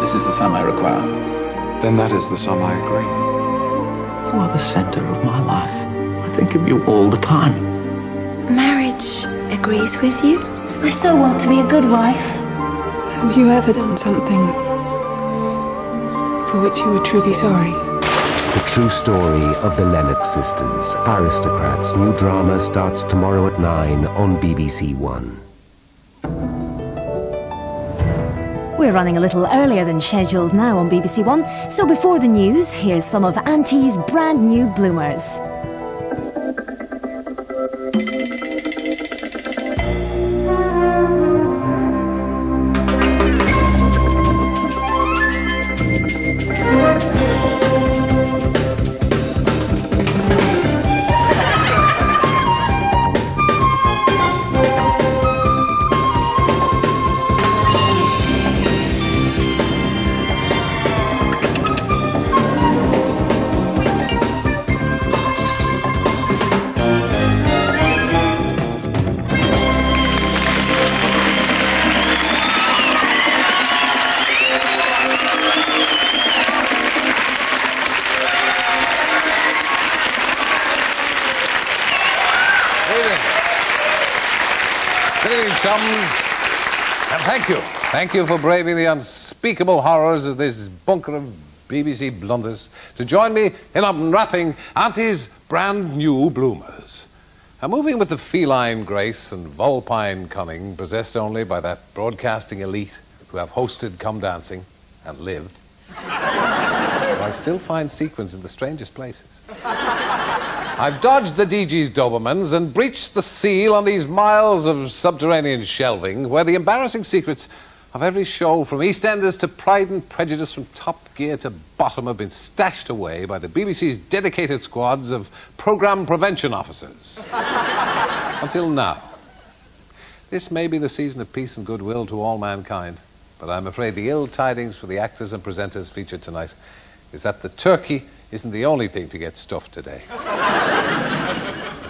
This is the sum I require. Then that is the sum I agree. You are the center of my life. I think of you all the time. Marriage agrees with you. I so want to be a good wife. Have you ever done something for which you were truly sorry? The true story of the Lennox sisters, Aristocrats. New drama starts tomorrow at 9 on BBC One. We're running a little earlier than scheduled now on BBC One, so before the news, here's some of Auntie's brand new bloomers. And thank you for braving the unspeakable horrors of this bunker of BBC blunders to join me in unwrapping Auntie's brand new bloomers. A movie with the feline grace and vulpine cunning possessed only by that broadcasting elite who have hosted Come Dancing and lived. I still find sequins in the strangest places. I've dodged the DG's Dobermans and breached the seal on these miles of subterranean shelving where the embarrassing secrets of every show from EastEnders to Pride and Prejudice, from Top Gear to Bottom, have been stashed away by the BBC's dedicated squads of programme prevention officers. Until now. This may be the season of peace and goodwill to all mankind, but I'm afraid the ill tidings for the actors and presenters featured tonight is that the turkey isn't the only thing to get stuffed today.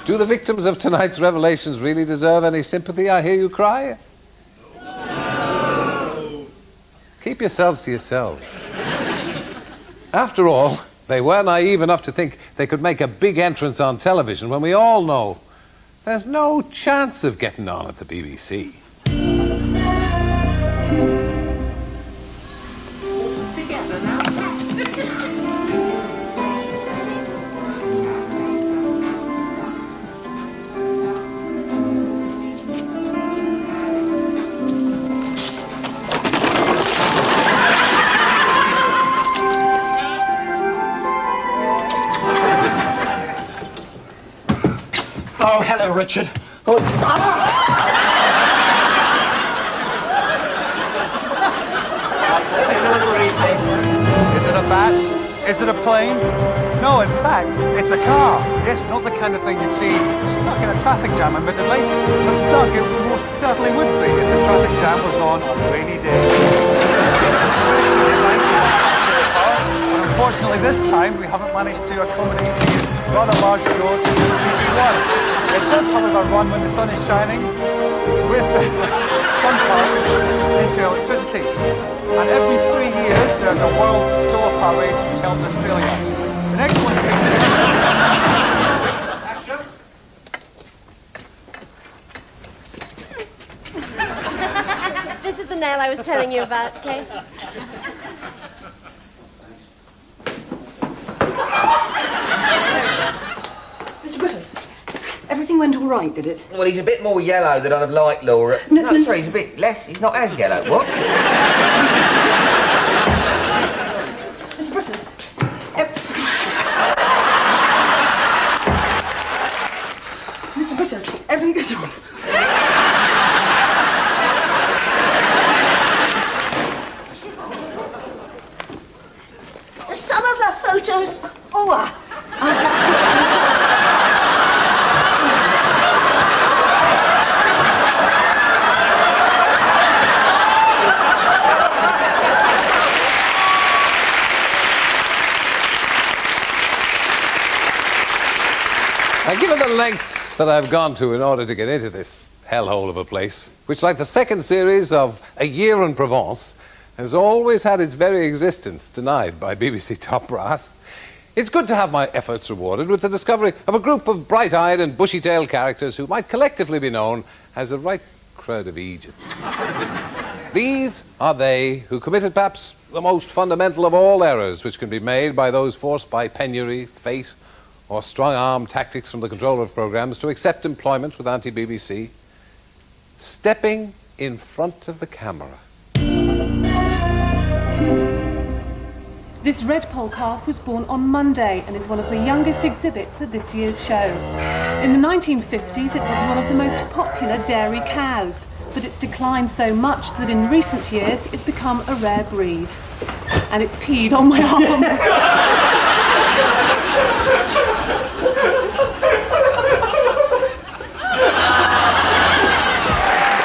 Do the victims of tonight's revelations really deserve any sympathy, I hear you cry? No. Keep yourselves to yourselves. After all, they were naive enough to think they could make a big entrance on television when we all know there's no chance of getting on at the BBC. Oh, hello, Richard. Oh, Is it a bat? Is it a plane? No, in fact, it's a car. Yes, not the kind of thing you'd see stuck in a traffic jam, admittedly, but stuck it most certainly would be if the traffic jam was on a rainy day. Especially designed to conceal a car. But unfortunately, this time we haven't managed to accommodate the rather large doors in the TC1. It does, however, run when the sun is shining with sun power into electricity. And every 3 years, there's a World Solar Power Race held in Australia. The next one takes Action. This is the nail I was telling you about, Kay. Mr. Brittas, everything went all right, did it? Well, he's a bit more yellow than I'd have liked, Laura. No, sorry, he's a bit less. He's not as yellow. What? Mr. Brittas, Mr. Brittas, everything is all right. Some of the photos... Oh, Now, given the lengths that I've gone to in order to get into this hellhole of a place, which, like the second series of A Year in Provence, has always had its very existence denied by BBC top brass. It's good to have my efforts rewarded with the discovery of a group of bright-eyed and bushy-tailed characters who might collectively be known as the right crowd of Egypts. These are they who committed perhaps the most fundamental of all errors which can be made by those forced by penury, fate, or strong-arm tactics from the controller of programmes to accept employment with anti-BBC. Stepping in front of the camera. This Redpole calf was born on Monday and is one of the youngest exhibits at this year's show. In the 1950s, it was one of the most popular dairy cows, but it's declined so much that in recent years it's become a rare breed. And it peed on my arm.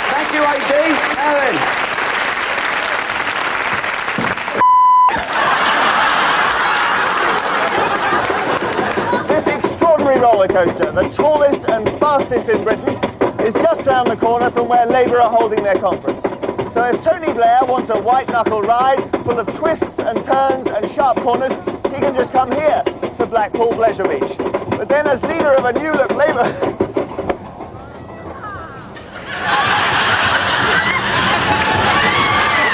Thank you, AD. Ellen. This extraordinary roller coaster, the tallest and fastest in Britain, is just round the corner from where Labour are holding their conference. So if Tony Blair wants a white-knuckle ride full of twists and turns and sharp corners, he can just come here to Blackpool Pleasure Beach. But then as leader of a new-look Labour...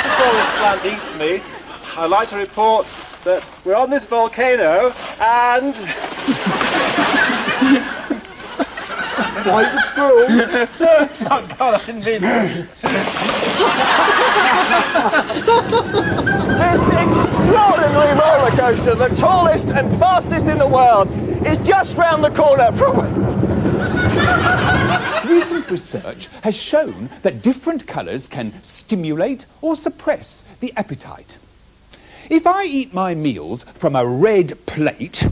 Before this plant eats me, I'd like to report that we're on this volcano and... Why is it full? Oh, God, I didn't mean that. This extraordinary roller coaster, the tallest and fastest in the world, is just round the corner from... Recent research has shown that different colours can stimulate or suppress the appetite. If I eat my meals from a red plate...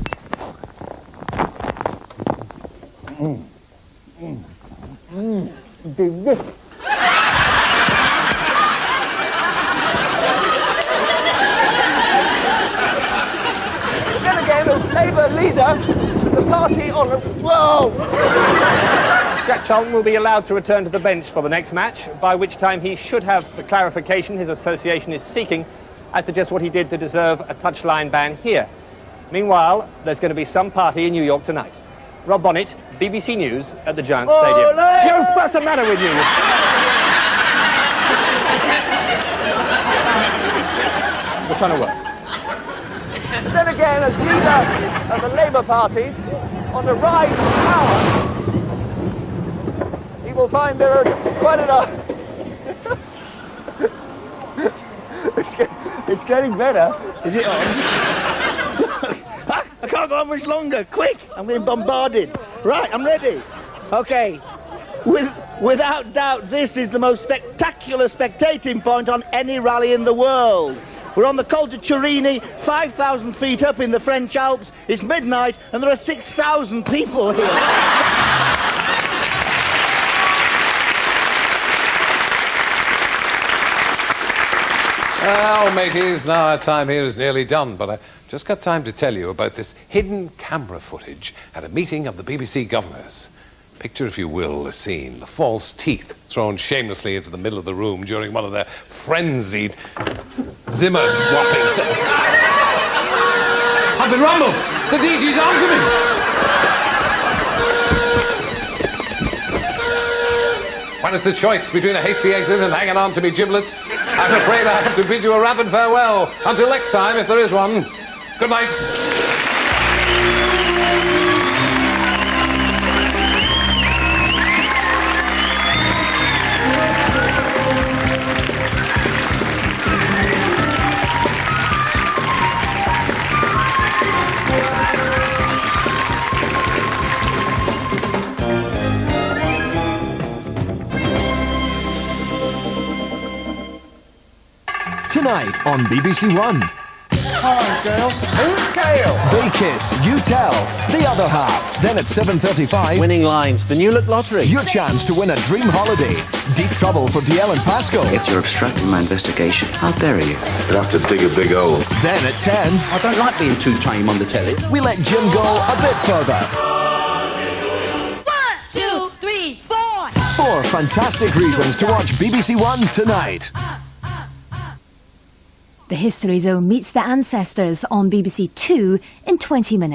delicious. Then again, as Labour leader, the party on a... Whoa! Jack Charlton will be allowed to return to the bench for the next match, by which time he should have the clarification his association is seeking as to just what he did to deserve a touchline ban here. Meanwhile, there's going to be some party in New York tonight. Rob Bonnet, BBC News at the Giants Stadium. Joe, what's the matter with you? We're trying to work. Then again, as leader of the Labour Party, on the rise to power, he will find there are quite enough... It's getting better. Is it on? I can't go on much longer. Quick! I'm being bombarded. Right, I'm ready. Okay. Without doubt, this is the most spectacular spectating point on any rally in the world. We're on the Col de Turini, 5,000 feet up in the French Alps. It's midnight, and there are 6,000 people here. Well, mateys, now our time here is nearly done, but I've just got time to tell you about this hidden camera footage at a meeting of the BBC governors. Picture, if you will, the scene. The false teeth thrown shamelessly into the middle of the room during one of their frenzied Zimmer swapping sessions. I've been rumbled! The DG's onto me! When it's the choice between a hasty exit and hanging on to me giblets, I'm afraid I have to bid you a rapid farewell. Until next time, if there is one. Good night. Tonight on BBC One. Hi, Gail. Who's Gail? They kiss, you tell. The other half. Then at 7:35. Winning lines, the New Look Lottery. Your chance to win a dream holiday. Deep trouble for DL and Pasco. If you're obstructing my investigation, I'll bury you. You'll have to dig a big hole. Then at 10. I don't like being too tame on the telly. We let Jim go a bit further. 1, 2, 3, 4. 4 fantastic reasons to watch BBC One tonight. The History Zone meets the ancestors on BBC Two in 20 minutes.